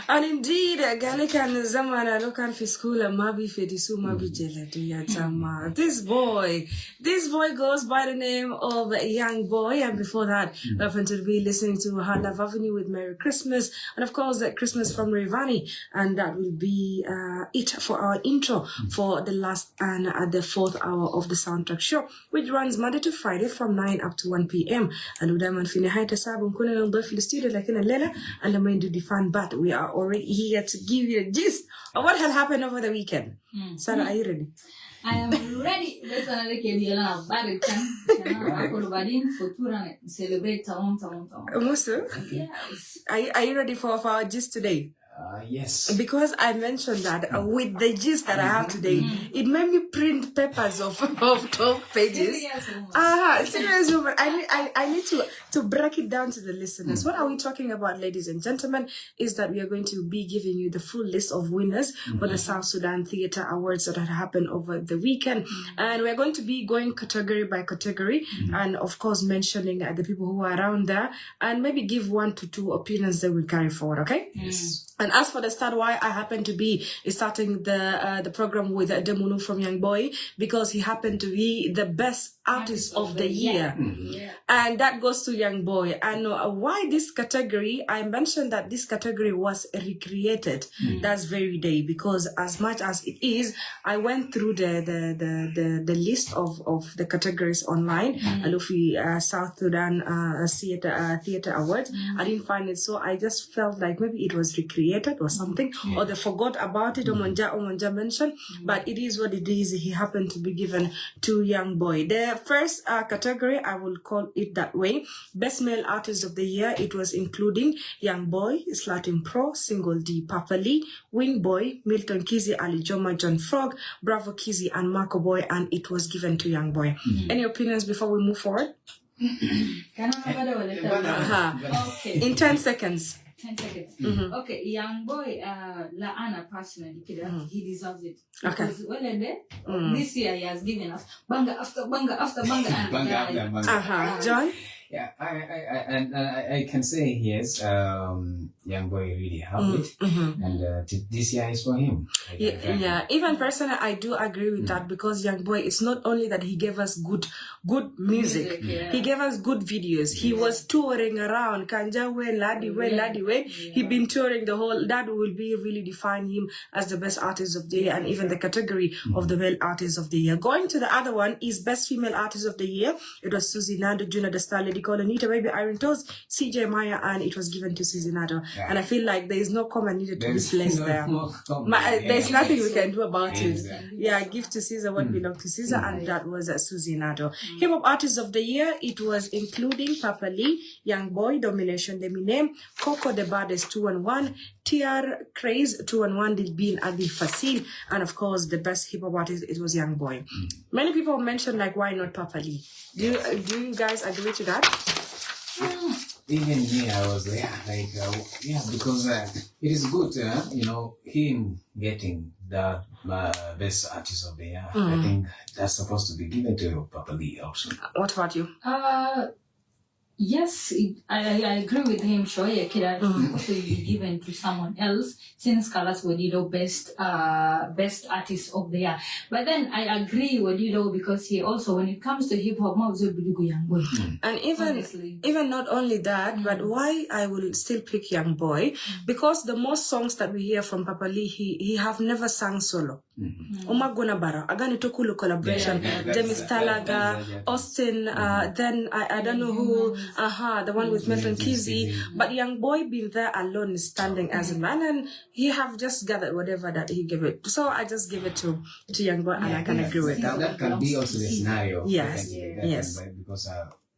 And indeed, Gallic and Zamana Lokan for school and Mabi Fedisu Mabi Jeladu Yatama. This boy goes by the name of Young Boy. And before that, we happened to be listening to Her Love Avenue with Merry Christmas. And of course, that Christmas from Rivani. And that will be it for our intro for the last and the fourth hour of the soundtrack show, which runs Monday to Friday from 9 up to 1 p.m. And Udaman Finihai Sabun Kunan Dolph the studio like in a Lela and the main do define, but we are already here to give you a gist of what had happened over the weekend. Sarah, are you ready? I am ready. Let's celebrate Yes. Are you ready for our gist today? Yes. Because I mentioned that with the gist that I have today, it made me print papers of 12 pages. Serious woman. I need to break it down to the listeners. What are we talking about, ladies and gentlemen? Is that we are going to be giving you the full list of winners for the South Sudan Theatre Awards that had happened over the weekend. And we're going to be going category by category and, of course, mentioning the people who are around there and maybe give 1 to 2 opinions that we carry forward, okay? Yes. And as for the start, why I happen to be starting the program with Demunu from Young Boy, because he happened to be the best artist of the year. And that goes to Young Boy. And why this category? I mentioned that this category was recreated that very day, because as much as it is, I went through the list of the categories online, Alufi South Sudan Theatre Awards. I didn't find it, so I just felt like maybe it was recreated or something, or they forgot about it, or Monja mentioned, but it is what it is. He happened to be given to Young Boy. The first category, I will call it that way, Best Male Artist of the Year, it was including Young Boy, Slatin Pro, Single D, Papa Lee, Wing Boy, Milton Kizi, Ali Joma, John Frog, Bravo Kizi, and Marco Boy, and it was given to Young Boy. Any opinions before we move forward? Okay. In 10 seconds. 10 seconds. Okay, Young Boy, Laana personally, he deserves it. Because this year he has given us banga after banga after banga. John? Yeah, I can say yes. Young Boy really helped it, and this year is for him. Yeah. Even personally, I do agree with that, because Young Boy, it's not only that he gave us good music. He gave us good videos. He was touring around Kanjawe, Ladiwe. He been touring the whole. That will be really define him as the best artist of the year, and even the category of the male artist of the year. Going to the other one is best female artist of the year. It was Susie Nado, Juna the Star Lady Call Anita, Baby Iron Toes, CJ Maya, and it was given to Susie Nado. And I feel like there is no comment needed to be placed there. There's nothing we can do about it. Yeah, give to Caesar what belongs to Caesar, and that was Susie Nado. Hip Hop Artist of the Year, it was including Papa Lee, Young Boy, Domination, Leminem, Coco the Baddest 2-1, TR Craze 2-1, Dilbin Adil Fasil, and of course the best hip hop artist, it was Young Boy. Many people mentioned like, why not Papa Lee? Do you guys agree to that? Even me, I was because it is good, him getting the best artist of the year. I think that's supposed to be given to Papa Lee also. What about you? Yes, I agree with him. Sure, yeah, kid, also be given to someone else since Carlos Wadido best artist of the year. But then I agree with Wadido because he also, when it comes to hip hop, Young Boy. And even not only that, but why I will still pick Young Boy, because the most songs that we hear from Papa Lee, he have never sang solo. Umaguna bara agani tokulu collaboration, James Talaga, Austin, then I don't know who, the one with Milton Kizzy, but Young Boy being there alone is standing as a man, and he have just gathered whatever that he gave it. So I just give it to Young Boy, and I can agree with that. That can be also the scenario. Yes. Because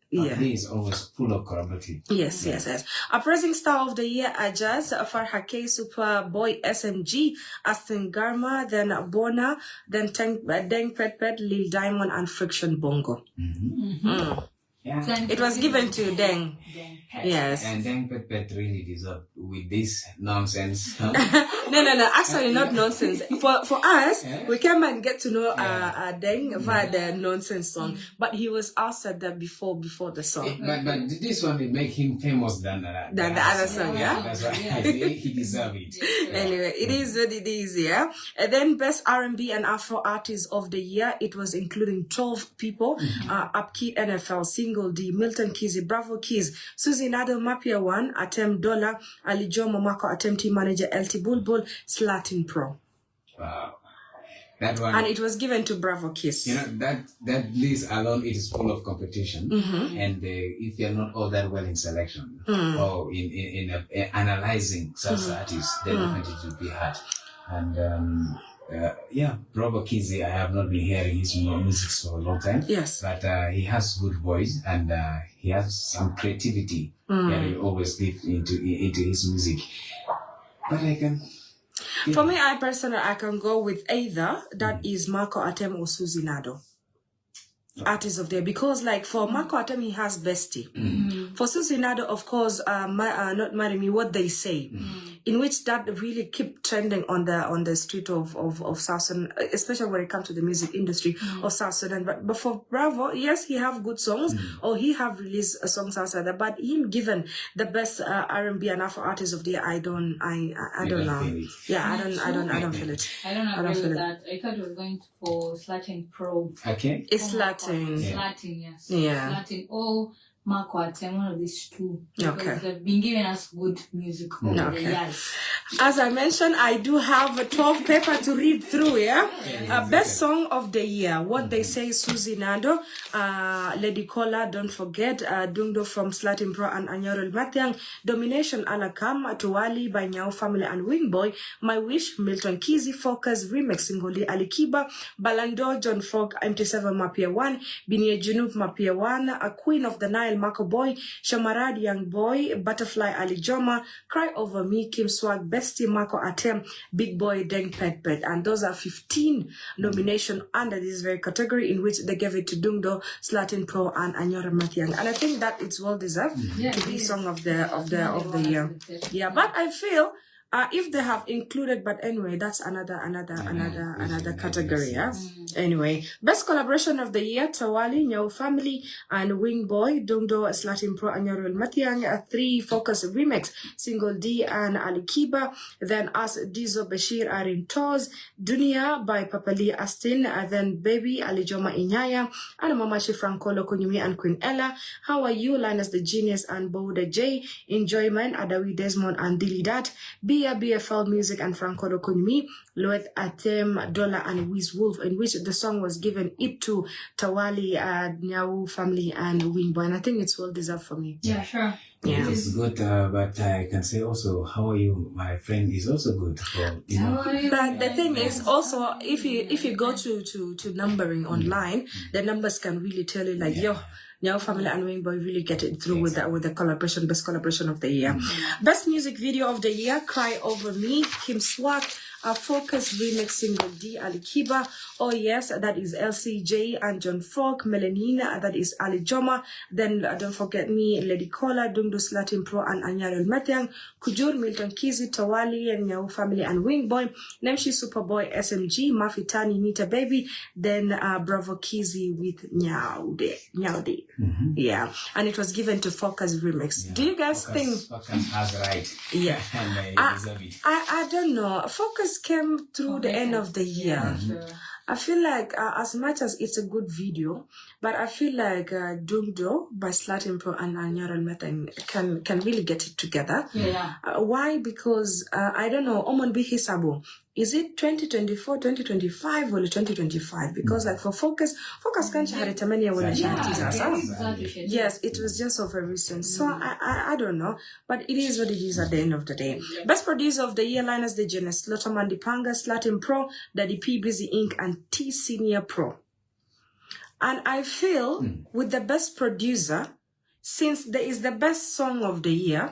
he is always full of collaborative. Yes. Uprising Star of the Year, Ajaz, Farhake, Superboy, SMG, Aston Garma, then Bona, then Deng Pet Pet, Lil Diamond, and Friction Bongo. Yeah. It was given to Deng. Yes. And Deng Pet Pet really deserved with this nonsense. No. Actually, not nonsense. For us, we came and get to know Deng via the nonsense song. But he was outside there before the song. But this one will make him famous than the other song, yeah? That's right. He deserves it. Anyway, it is what it is, yeah? And then Best R&B and Afro Artist of the Year, it was including 12 people. Upkey NFL, Single D, Milton Kizzy, Bravo Keys, Susie Nado, Mapia One, Atem Dollar, Ali Joe Momako, Atem Team Manager, LT Bulbul, Slatin Pro. Wow. That one. And it was given to Bravo Kiss. You know, that list alone, it is full of competition. And if you're not all that well in selection or in analyzing such artists, then it will be hard. And Bravo Kizzy, I have not been hearing his music for a long time. Yes. But he has good voice and he has some creativity that he always gives into his music. But I can... For me, I can go with either that is Marco Atem or Susie Nado. Artist of the year, because like for Marco Atem, he has Bestie. For Susie Nado, of course, Not Marry Me, What They Say, in which that really keep trending on the street of South Sudan, especially when it comes to the music industry of South Sudan. But for Bravo, yes, he have good songs, or he have released songs outside that, but him given the best R&B and Afro artist of the year, I don't know. Yeah, I don't feel it. I don't agree with that. I thought we were going for Slatin Pro. Okay. It's Latin. Slatin, yes. Yeah. Slatin or Marco Atem, one of these two. Okay. They've been giving us good music over the years. As I mentioned, I do have a 12 paper to read through, Best Song of the Year, What They Say, Susie Nado, Lady Kola, Don't Forget, Dungdo from Slatin Pro and Anyorul Matyang, Domination Alakam, Tuwali by Nyao Family and Wingboy, My Wish, Milton Kizzy, Focus, Remix, Singoli, Alikiba, Balando, John Frog, MT7 Mapia 1, Binie Junub Mapia 1, A Queen of the Nile, Marco Boy, Shamarad, Young Boy, Butterfly, Ali Joma, Cry Over Me, Kim Swag, Bestie, Marco Atem, Big Boy, Deng Pet Pet. And those are 15 nominations under this very category, in which they gave it to Dungdo, Slatin Pro, and Anyora Matiang. And I think that it's well deserved to be Song of the Year. Yeah, but I feel if they have included, but anyway, that's another category, yeah? Anyway, Best Collaboration of the Year, Tawali, Nyao Family, and Wingboy, Dungdo, Slatin Pro, and Yorul Matiang, 3 Focus Remix, Single D, and Ali Kiba. Then Us, Dizo, Bashir, Arin Toz, Dunia by Papali Astin, then Baby, Ali Joma Inyaya, and Mamashi Frankolo Kunyumi and Queen Ella. How Are You, Linus the Genius, and Bouda J, Enjoyment, Adawi Desmond, and Dilidat, BFL Music and Franco Kunmi, Loet Atem, Dollar and Wiz Wolf, in which the song was given it to Tawali, Nyau Family and Wingboy. And I think it's well deserved for me. Yeah, sure. Yeah. It's good, but I can say also, How Are You, My Friend, is also good for, you know. But the thing is also, if you go to numbering online, the numbers can really tell you like, Nyao Family and Wingboy really get it through with the collaboration, Best Collaboration of the Year. Best Music Video of the Year, Cry Over Me, Kim Swag, Focus remix single D Ali Kiba. Oh yes, that is LCJ and John Falk. Melanina, that is Ali Joma. Then don't forget me, Lady Kola, Dungdus Latin Pro and Anyarel Matiang, Kujur, Milton Kizi, Tawali, and Nyau Family and Wing Boy, Nemshi Superboy, SMG, Mafitani, Nita Baby, then Bravo Kizi with Nyaude. Yeah, and it was given to Focus remix. Do you guys think Focus has right? Yeah. And they deserve it. I don't know. Focus came through the end of the year. I feel like as much as it's a good video, but I feel like Dungdo by Slatin Pro and Nyarel Methane can really get it together. Why? Because I don't know. Omon bi hisabu. Is it 2024, 2025 or 2025? Because like for Focus can't have many Yes, it was just over recent. So I don't know. But it is what it is at the end of the day. Best producer of the year, Linus De Genes, Lotomandi Panga, Slatin Pro, Daddy P Busy Inc. and T Senior Pro. And I feel with the best producer, since there is the best song of the year,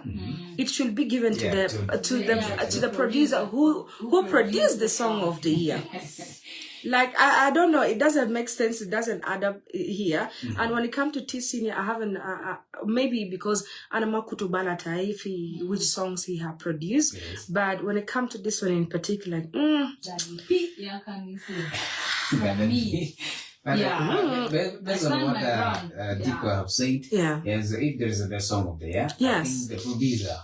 it should be given to the producer who produced the song of the year. Like I don't know, it doesn't make sense. It doesn't add up here. And when it comes to T Senior, I haven't maybe because Anamakutu Balata which songs he have produced. But when it comes to this one in particular, Based on what Diko have said, yes, if there is a best song of the year, I think the producer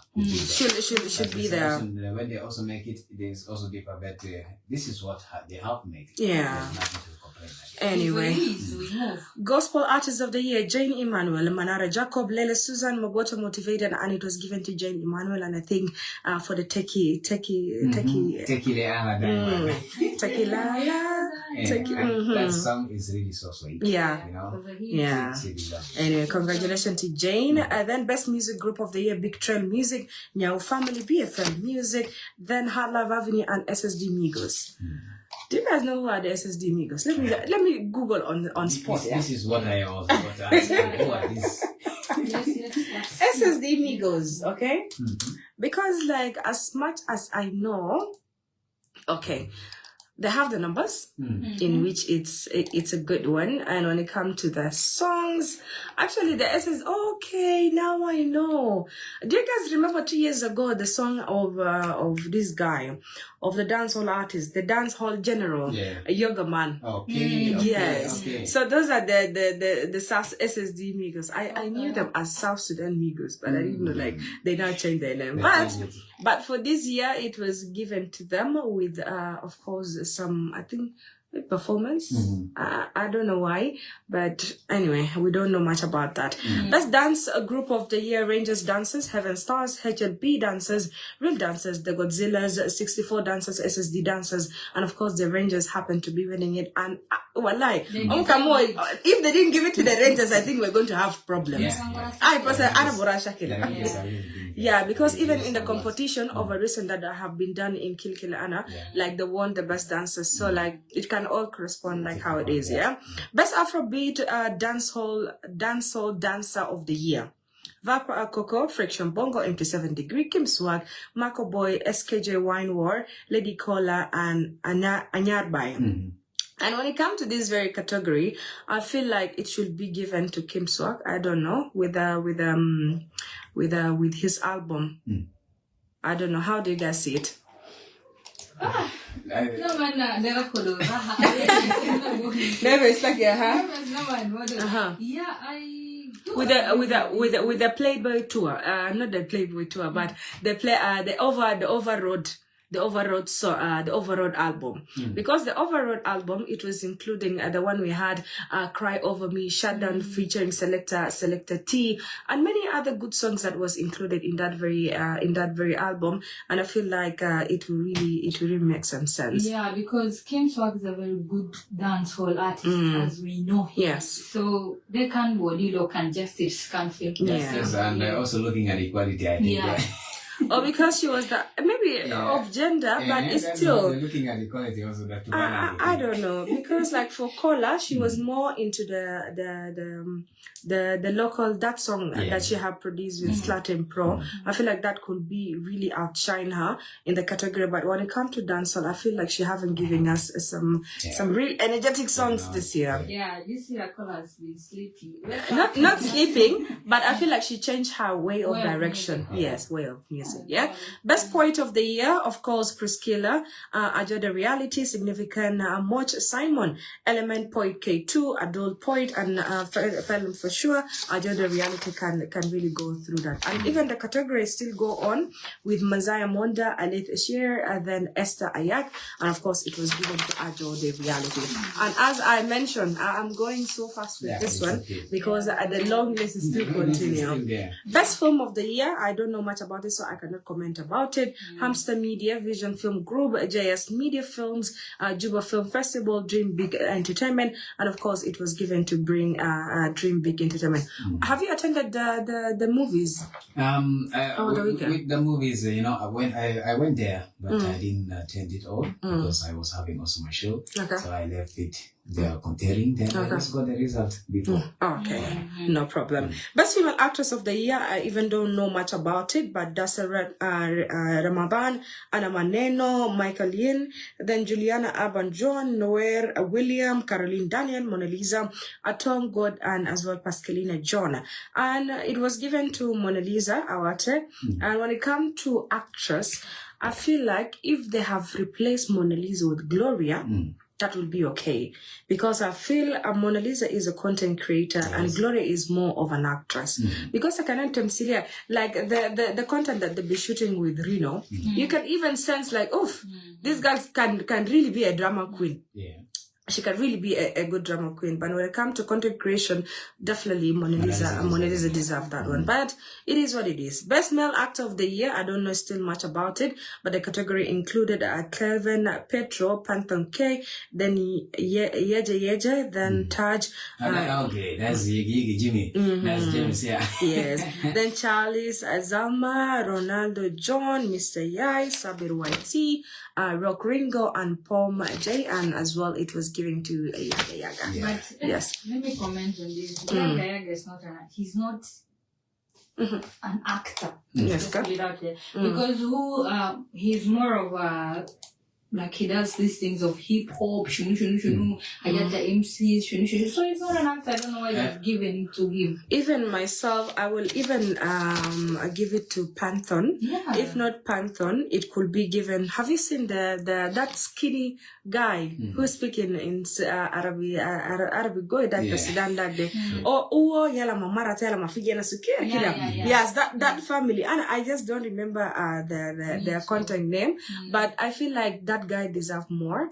should be there. When they also make it, there's also different. But this is what they have made. Yeah. There's nothing to complain about. Anyway, Gospel Artist of the Year, Jane Emmanuel, Manara Jacob, Lele Susan, Mogoto Motivated, and it was given to Jane Emmanuel. And I think for the techie that song is really so sweet. Yeah. You know? Yeah. Anyway, congratulations to Jane. Then Best Music Group of the Year, Big Trail Music, Nyau Family, BFL Music, then Hard Love Avenue and SSD Migos. Do you guys know who are the SSD Migos? Let me Google on spot. This is what I also want to ask. Who are these? SSD Migos, okay? Because like as much as I know, okay, they have the numbers in which it's a good one, and when it comes to the songs, actually the SS. Okay, now I know. Do you guys remember 2 years ago the song of this guy, of the dancehall artist, the dancehall general, Yoga Man? Okay. Yes. Okay. So those are the South SSD Migos. I knew them as South Sudan Migos, but I didn't know like they now changed their name. But for this year, it was given to them with, of course, some, I think, performance. I don't know why, but anyway, we don't know much about that. Best Dance Group of the Year, Rangers Dancers, Heaven Stars, HLB Dancers, Real Dancers, the Godzillas, 64 Dancers, SSD Dancers, and of course the Rangers happen to be winning it. And if they didn't give it to the Rangers, I think we're going to have problems. Yeah, because even in the competition of a recent that have been done in Kilkilana, like they won the best dancers. So like it can all correspond like how it is, yeah. Best Afrobeat dancehall dancer of the year. Vapor Coco, Friction Bongo, MP7 Degree, Kim Swag, Marco Boy, SKJ Wine War, Lady Cola, and Anyarbai. And when it comes to this very category, I feel like it should be given to Kim Swag. I don't know, with his album. I don't know. How do you guys see it? Never, it's like yeah, with the Playboy tour, not the Playboy tour, but the Overroad album. Because the Overroad album, it was including the one we had, Cry Over Me, Shutdown featuring Selector T, and many other good songs that was included in that very album. And I feel like it will really make some sense. Yeah, because Kim Swag is a very good dancehall artist, as we know him. Yes. So they can Justice can't feel. Yes, and also looking at equality, I think. or because she was maybe of gender, but it's still. They're looking at equality also. That I don't know, because like for Kola, she was more into the local that song that she had produced with Slatin Pro. I feel like that could be really outshine her in the category. But when it comes to dancehall, I feel like she haven't given us some real energetic songs this year. Yeah, this year Kola's been sleepy. Not sleeping, but I feel like she changed her way of direction. Yes, way of music. Yeah. Best Poet of the Year, of course, Priscilla, Ajo the Reality, Significant Moch Simon, Element Poet K2, Adult Poet, and Film for sure. Ajo the Reality can really go through that. And even the categories still go on with Mazaya Monda, Aleth Asher, then Esther Ayak, and of course it was given to Ajo the Reality. And as I mentioned, I'm going so fast with this one because the long list is still continuing. Best Film of the Year, I don't know much about it, so I cannot comment about it. Hamster Media, Vision Film Group, JS Media Films, Juba Film Festival, Dream Big Entertainment, and of course it was given to bring Dream Big Entertainment. Have you attended the movies? Over the weekend? With the movies, when I went there, but I didn't attend it all because I was having also my show. Okay. So I left it. They are comparing, then I just got the result before. Okay, no problem. Best Female Actress of the Year, I even don't know much about it, but that's Ramadan, Anna Maneno, Michael Yin, then Juliana Aban John, Noer William, Caroline Daniel, Mona Lisa, Atom God, and as well Pascalina John. And it was given to Mona Lisa Awate. And when it comes to actress, I feel like if they have replaced Mona Lisa with Gloria, that will be okay. Because I feel Mona Lisa is a content creator and Gloria is more of an actress. Because I cannot temsilia, like the content that they'll be shooting with Reno, you can even sense like, this girl can really be a drama queen. Yeah. She can really be a good drama queen. But when it comes to content creation, definitely Mona Lisa deserves that one. But it is what it is. Best Male Actor of the Year, I don't know still much about it, but the category included Clevin Petro, Panthon K, then Yeje, then Taj. Okay, that's Jimmy. That's James, yeah. Yes. Then Charles Azalma, Ronaldo John, Mr. Yai, Sabir YT, Rock Ringo, and Paul J, and as well it was given to Yaga Yaga. Yeah. But yes. Let me comment on this. Yaga Yaga is not he's not an actor. Yes, without it. Because he's more of a like he does these things of hip hop, I get the MCs, so he's not an actor. I don't know why they've given it to him. Even myself, I will even give it to Panthon. Yeah. If not Panthon, it could be given. Have you seen that skinny guy who's speaking in Arabic? Go that Sudan that day. Oh, yala mamara tela mafigi na sukia kila. Yes, that family, and I just don't remember their contact name, but I feel like that guy deserves more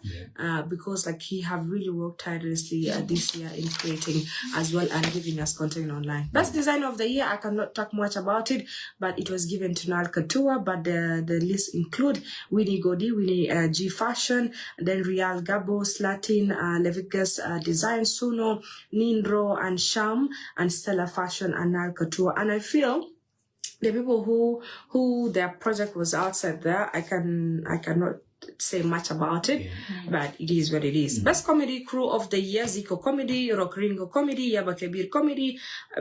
because like he have really worked tirelessly this year in creating as well and giving us content online. Best Designer of the Year, I cannot talk much about it, but it was given to Nal Katua, but the list include Winnie Godi, Winnie G Fashion, then Real Gabo, Slatin, Levigas Design, Suno, Nindro, and Sham, and Stella Fashion, and Nal Katua. And I feel the people who their project was outside there, I cannot say much about it, but it is what it is. Best Comedy Crew of the Year, Zico Comedy, Rock Ringo Comedy, Yaba Kebir Comedy,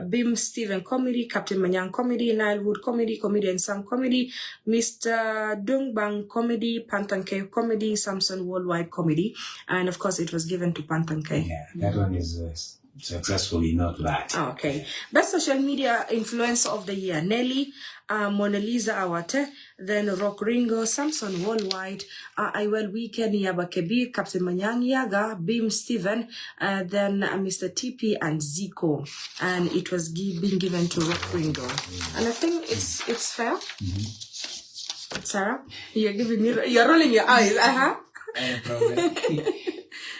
Bim Steven Comedy, Captain Manyang Comedy, Nilewood Comedy, Comedy and Sam Comedy, Mr. Dungbang Comedy, Pantan K Comedy, Samson Worldwide Comedy, and of course it was given to Pantan K. Yeah, that one is successfully not bad. Okay. Best Social Media Influencer of the Year, Nelly, Mona Lisa Awate, then Rock Ringo, Samson Worldwide, Iwell Weekend, Yaba Kebir, Captain Manyang Yaga, Bim Steven, then Mr. TP and Zico. And it was being given to Rock Ringo. And I think it's fair. Sarah, you're rolling your eyes, No problem.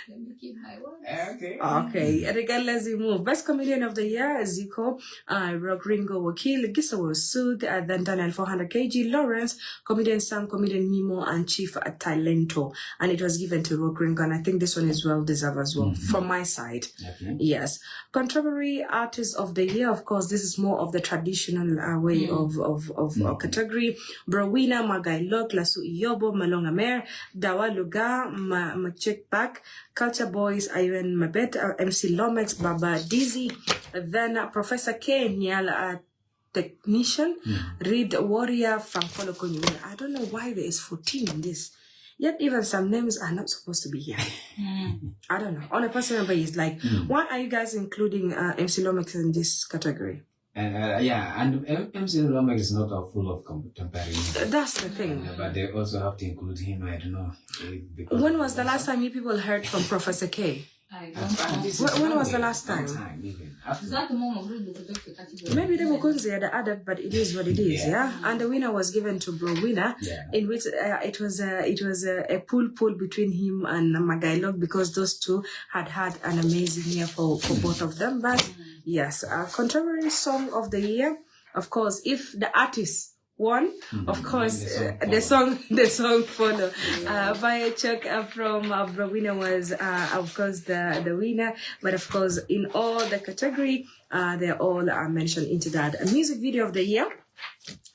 Let me keep my words. Okay. Okay, and again, let's move. Best Comedian of the Year, Zico, Rock Ringo Wakil, Gisawo Sud, then Daniel 400 kg, Lawrence, Comedian Sam, Comedian Mimo, and Chief Talento. And it was given to Rock Ringo, and I think this one is well deserved as well, from my side. Okay. Yes. Contemporary Artist of the Year, of course, this is more of the traditional way of category. Browina, Magailok, Lasu Iyobo, Malonga Mer, Dawa Luga, Machek Back, Culture Boys, Ivan Mabet, MC Lomex, Baba Dizzy, then Professor K, Nyala, Technician, Reed Warrior, Frankolo Konyume. I don't know why there is 14 in this. Yet even some names are not supposed to be here. I don't know. On a personal basis, like, why are you guys including MC Lomex in this category? And MC Lomex is not full of contemporary music. That's the thing. But they also have to include him. I don't know. Because When was the last time you people heard from Professor K? I don't know. When was the last time? Is that the moment we look at the category? Maybe they were considered the added, but it is what it is, yeah. And the winner was given to Bro Winner, in which it was a pull between him and Magailog, because those two had an amazing year for both of them. But yes, contemporary song of the year, of course, if the artist won, of course, the song follow. Via Chuck from Brawina was, of course, the winner. But of course, in all the category, they all mentioned into that. A music video of the year,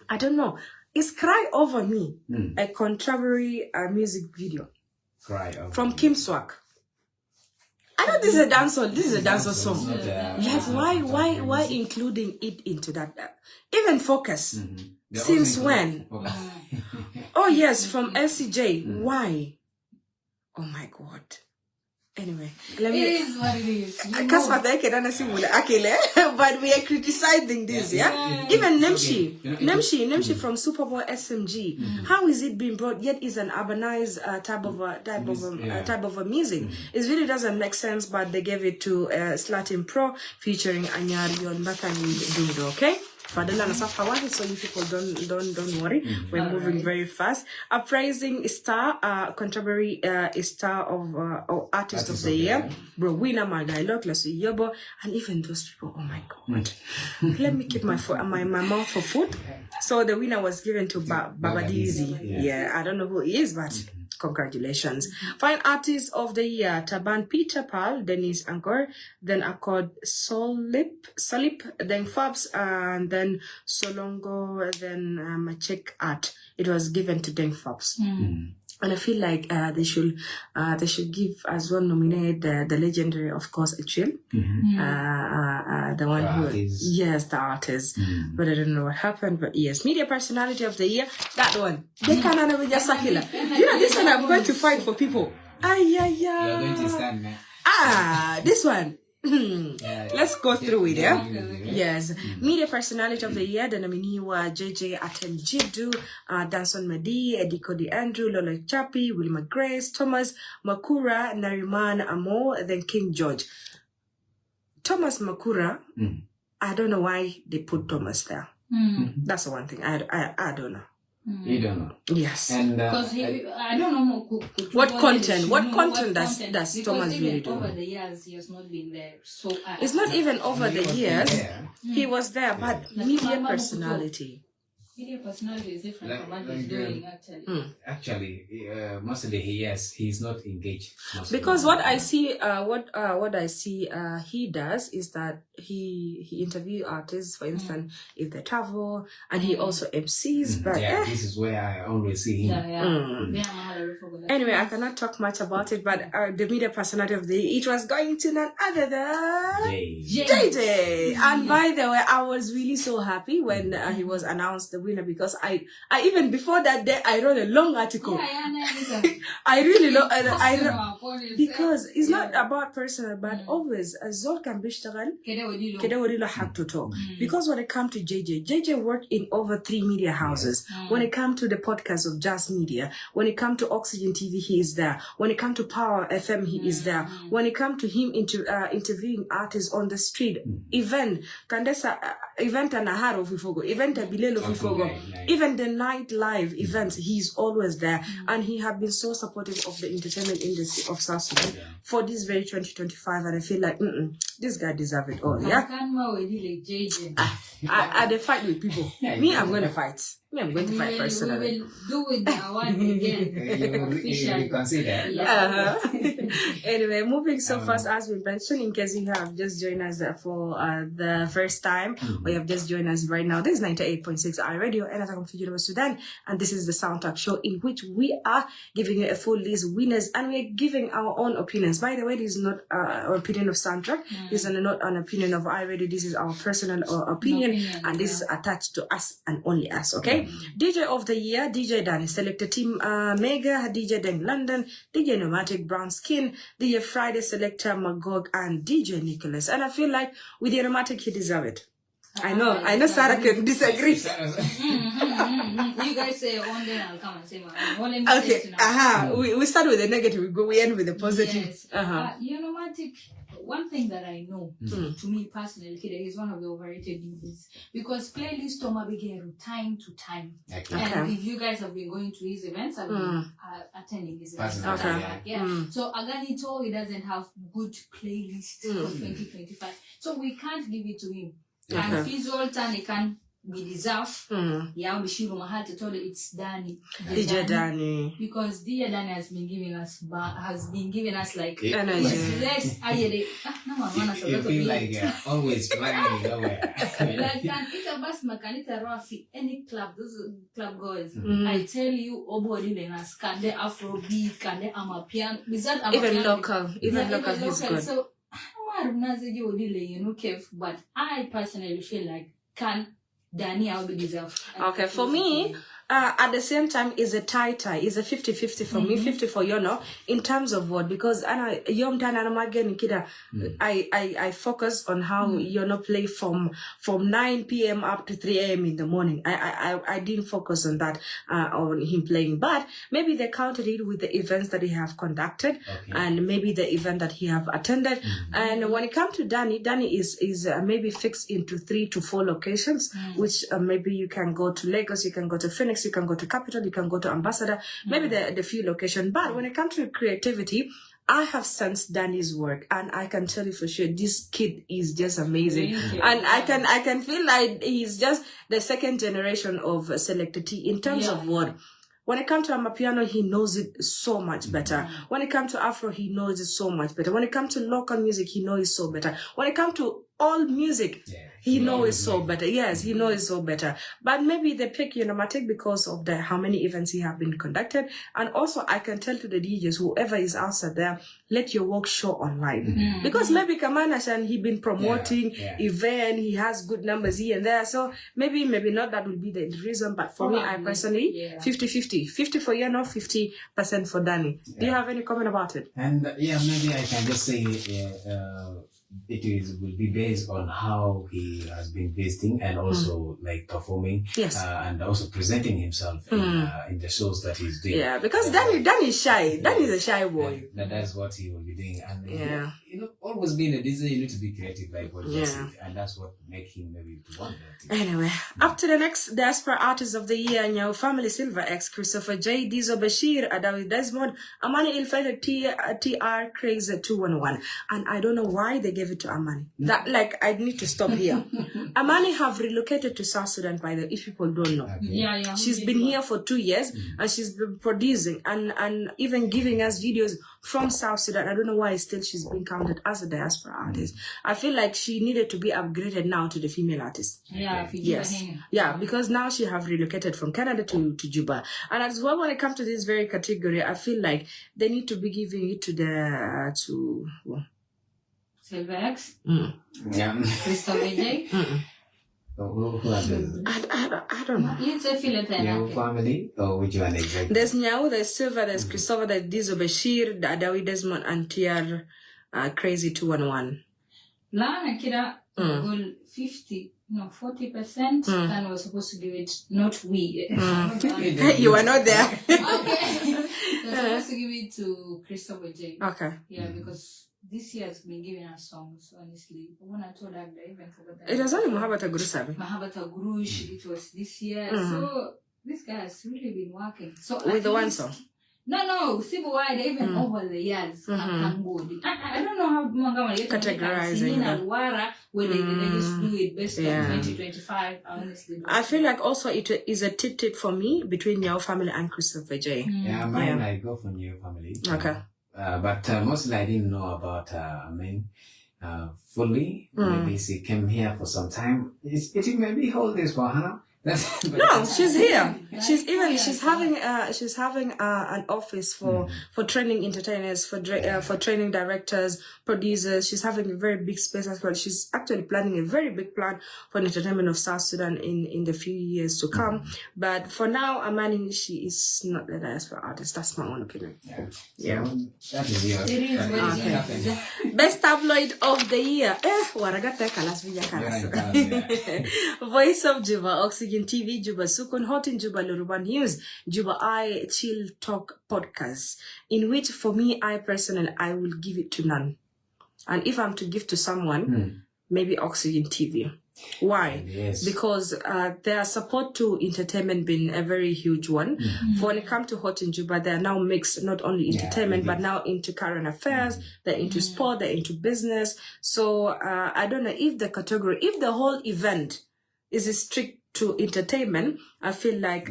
I don't know. Is Cry Over Me a contemporary music video? Cry Over From Me. Kim Swak. I know this is a dancehall. This is a dancehall song. Like, why including it into that? Even Focus. Since when? Oh yes, from LCJ. Why? Oh my God. Anyway, let me. It is what it is. But we are criticizing this, yeah. Even Nemshi from Superboy SMG. How is it being brought? Yet is an urbanized type of a music. It really doesn't make sense. But they gave it to Slatin Pro featuring Anyari on Bakani Dudo. Okay. Fadela na Safa Wadi, so you people don't worry. We're moving very fast. Appraising star, contemporary star of artist of the year, Bro Winner, Magailok, Lasu Yobo, and even those people. Oh my God! Let me keep my mouth for food. So the winner was given to Baba Dizzy. Yeah, I don't know who he is, but congratulations. Fine artist of the year, Taban Peter Pal, Denise Angkor, then Accord Solip, then Fabs, and then Solongo, then Machek Art. It was given to Deng Fabs. And I feel like they should give as one nominated the legendary, of course, Achille. The one who yes, the artist. But I don't know what happened. But yes, media personality of the year, that one. They can't have just Sakila. You know, this one I'm going to fight for people. You're going to stand, man. This one. Let's go through it, yeah? Yes. Media personality of the year, the nominee were JJ Atel Jibdu, Danson Madi, Edikodi Andrew, Lola Chapi, Wilma Grace, Thomas Makura, Nariman Amo, then King George. Thomas Makura, I don't know why they put Thomas there. That's the one thing. I don't know. You don't know. Yes. And because I don't know what content does Thomas really do? Over the years, he has not been there. So it's not even over the years. He was there, but media personality. Media personality is different from what he's doing actually. Actually, mostly he's not engaged. Because what I see, he does is that he interview artists, for instance, if they travel, and he also MCs. But this is where I always see him. Anyway, I cannot talk much about it. But the media personality of the year, it was going to none other than JJ. And by the way, I was really so happy when he was announced the winner, because I even before that day I wrote a long article. I really love because it's not about personal, but always Zol can bishtagal kedawadi have to talk. Because when it comes to JJ worked in over 3 media houses. When it comes to the podcast of Jazz Media, when it comes to Oxygen TV, he is there. When it comes to Power FM, he is there. When it comes to him interviewing artists on the street, event Kandesa event Anaharo Fifogo, event Bilelo Fifogo. Gogo. Nice. Even the nightlife events, he's always there. And he has been so supportive of the entertainment industry of South Sudan for this very 2025. And I feel like, this guy deserves it all, yeah? I they fight with people. Me, I'm going to fight. Me, I'm going to fight personally. We will do with the award again. You consider. Anyway, moving so fast as we mentioned, in case you have just joined us for the first time, or you have just joined us right now, this is 98.6 I Radio, and I'm from Winners Sudan, and this is the Soundtrack Show in which we are giving you a full list of winners, and we're giving our own opinions. By the way, this is not our opinion of Soundtrack. This is not an opinion of I Radio. This is our personal opinion, and this is attached to us and only us, okay? DJ of the year, DJ Danny, selected Team Mega, DJ Deng London, DJ Nomadic Brown Skin, DJ Friday Selector Magog, and DJ Nicholas. And I feel like with the Nomadic, he deserves it. I know Sarah can disagree. You guys say one day I'll come and say my okay, we start with the negative, we end with the positive. Yes. Nomadic, one thing that I know, to me personally, he's one of the overrated DJs because playlist Toma Bigeru time to time. Okay. And if you guys have been going to his events, I've been attending his events. So Aganito, he doesn't have good playlist for 2025. So we can't give it to him. And Fizzle Tan, he can be deserved. Yeah, Bishiru Mahal told it's Danny. DJ Danny. Because DJ Danny has been giving us like energy. Less you feel like always flying nowhere. Like Kanita Basma, Kanita Rafi, any club, those club goers. I tell you, Obodi Lenas, Kande Afrobeat, Kande Amapiano. Even local is good. So but I personally feel like Danny will be deserved. Okay, for me, at the same time, is a tie. It's a 50-50 for me, 50 for Yono, in terms of what, because I focus on how Yono play from 9 p.m. up to 3 a.m. in the morning. I didn't focus on that, on him playing, but maybe they counted it with the events that he have conducted, and maybe the event that he have attended. And when it comes to Danny is maybe fixed into 3 to 4 locations, which maybe you can go to Lagos, you can go to Phoenix, you can go to Capital, you can go to Ambassador, maybe the few locations. But when it comes to creativity, I have sensed Danny's work, and I can tell you for sure, this kid is just amazing. And I can feel like he's just the second generation of Selected T in terms of what. When it comes to Amapiano, he knows it so much better. When it comes to Afro, he knows it so much better. When it comes to local music, he knows it so better. When it comes to all music, he knows it so better. Yes, he knows it so better. But maybe they pick Yonomatic because of how many events he have been conducted. And also, I can tell to the DJs, whoever is outside there, let your work show online. Because maybe Kamanashan, he been promoting event, he has good numbers here and there. So maybe not that will be the reason. But for me, I personally, 50-50. 50 for Yono, 50% for Danny. Do you have any comment about it? And maybe I can just say will be based on how he has been visiting and also like performing and also presenting himself in the shows that he's doing. Yeah, because Danny is shy. Danny is a shy boy. That's what he will be doing. And always being a DJ, you need to be creative, like what you said, and that's what makes him maybe to want that. Anyway, up to the next Diaspora Artist of the Year, Nyao Family Silver X, Christopher J, Dizo Bashir, Adawi Desmond, Amani Ilfeta TR Crazy 211. And I don't know why they gave it to Amani. That, like, I need to stop here. Amani have relocated to South Sudan, by the way, if people don't know. She's been here for 2 years, and she's been producing and even giving us videos from South Sudan. I don't know why still she's being counted as a diaspora artist. I feel like she needed to be upgraded now to the female artist. Yeah, because now she have relocated from Canada to Juba. And as well, when it comes to this very category, I feel like they need to be giving it to Silver X? Christopher J? Who are those? I don't know. Let's say Nyao family, or which one exactly? There's Nyao, there's Silver, there's Christopher, there's Dizo Bashir, the Adawi Desmond, and TR Crazy 211. Lana Kira, 40%, and was supposed to give it, not we. You were not there. Okay. They're supposed to give it to Christopher J. Okay. Yeah, because this year has been giving us songs, honestly. When I told Agda, I even forgot that. It was only Mahabata Gurusabi. Mahabata Gurush, it was this year. So this guy has really been working. So With the one song. No, Sibu Wide, even over the years, I don't know how Mangama categorizing and Wara, where they just do it based on 2025, honestly. I feel like also it is a tit for me between your family and Christopher J. Yeah, mine I go from your family. Okay. But mostly I didn't know about fully. Maybe she came here for some time. It may be holidays for Hannah. No, she's here. She's having an office for training entertainers, for training directors, producers. She's having a very big space as well. She's actually planning a very big plan for the entertainment of South Sudan in the few years to come. But for now, Amani, she is not the diaspora artist. That's my own opinion. Yeah. So, that is yours. It is what it is. Best tabloid of the year. Voice of Juba, Oxygen TV, Juba Sukun, Hot in Juba, Yoruba News, Juba I Chill Talk podcast, in which for me, I personally, I will give it to none. And if I'm to give to someone, maybe Oxygen TV. Why? Yes. Because their support to entertainment been a very huge one. For when it comes to Hot in Juba, they are now mixed not only entertainment but now into current affairs, they're into sport, they're into business. So I don't know if the category, if the whole event is strict to entertainment, I feel like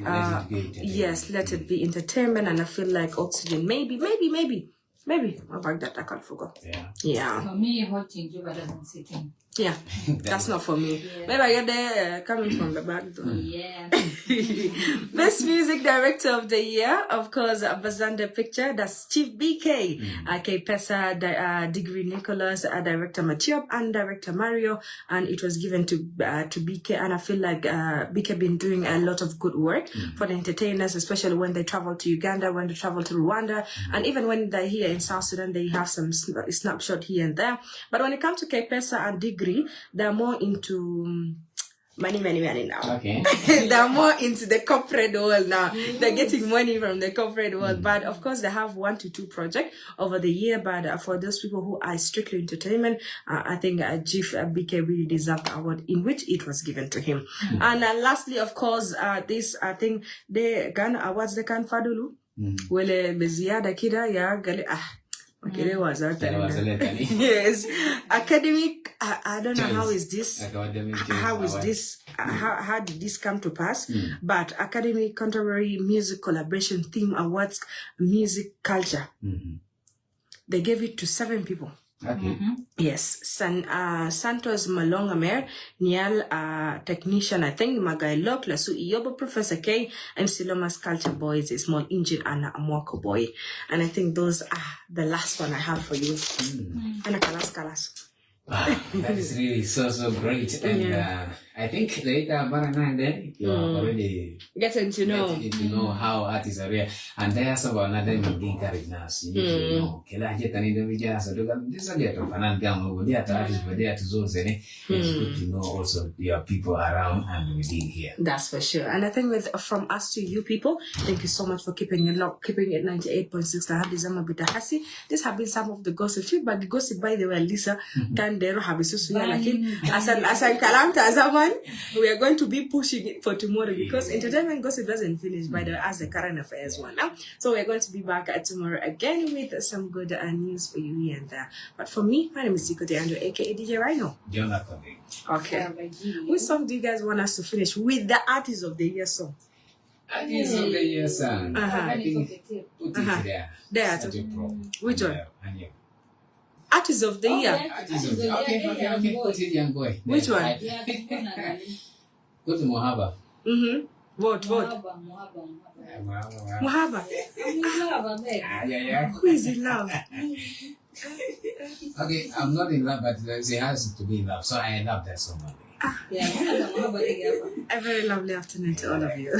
yes, let it be entertainment, and I feel like Oxygen maybe. How about that? I can't forget. Yeah. For me, Hot in Juba doesn't sit in. Yeah, that's not for me. Yeah. Maybe I get there coming from the back door. Yeah. Best music director of the year, of course, Bazanda Picture. That's Chief BK, K-Pesa, Degree Nicholas, director Matiop, and director Mario. And it was given to BK. And I feel like BK been doing a lot of good work for the entertainers, especially when they travel to Uganda, when they travel to Rwanda, and even when they're here in South Sudan, they have some snapshot here and there. But when it comes to K-Pesa and Degree, they're more into money now. Okay. They're more into the corporate world now. They're getting money from the corporate world. But of course, they have 1 to 2 projects over the year. But for those people who are strictly entertainment, I think Chief BK really deserved the award in which it was given to him. And lastly, of course, this, I think, the Ghana Awards, the Kan Fadulu. Wele beziada kida ya gali okay, was that yes, academic. I don't know how is this. How is this? How did this come to pass? But academic contemporary music collaboration theme awards, music culture. They gave it to 7 people. Okay. Yes, Santos Malongamer, Nial, technician, I think, Magai Lok, Lasu Iyobo, Professor K, MC Lomas Culture Boys, a small engine, and a Mwako Boy. And I think those are the last one I have for you. And a Kalas. Wow, that is really so great. And I think later Baranang then you are already getting to know how artists are real. And there's about another being encouraged us. You need to know. Kila hata ni ndio vijana sasa this is to fanana kama wodi hata artists wodi hata zozene. It's good to know also your people around and within here. That's for sure. And I think from us to you people, thank you so much for keeping it 98.6 to have this Bitahasi. This have been some of the gossip feedback. The gossip, by the way, Lisa Kandero Habisusuya Lakin Asan Kalamta Azaman. We are going to be pushing it for tomorrow because entertainment gossip doesn't finish by the as the current affairs one now. So we're going to be back tomorrow again with some good news for you here and there. But for me, my name is Ziko DeAndre, aka DJ Rhino. Jonathan. Okay. Which song do you guys want us to finish with the artist of the year song? Artist of the year song. I think put it there. There. Which one? Artist of the year. Artist of the year. Okay. Put it Young Boy. Which one? Go to Mohaba. Vote. Mohaba. Yeah. Who is in love? Okay, I'm not in love, but she has to be in love, so I love that so much. A very lovely afternoon to all of you.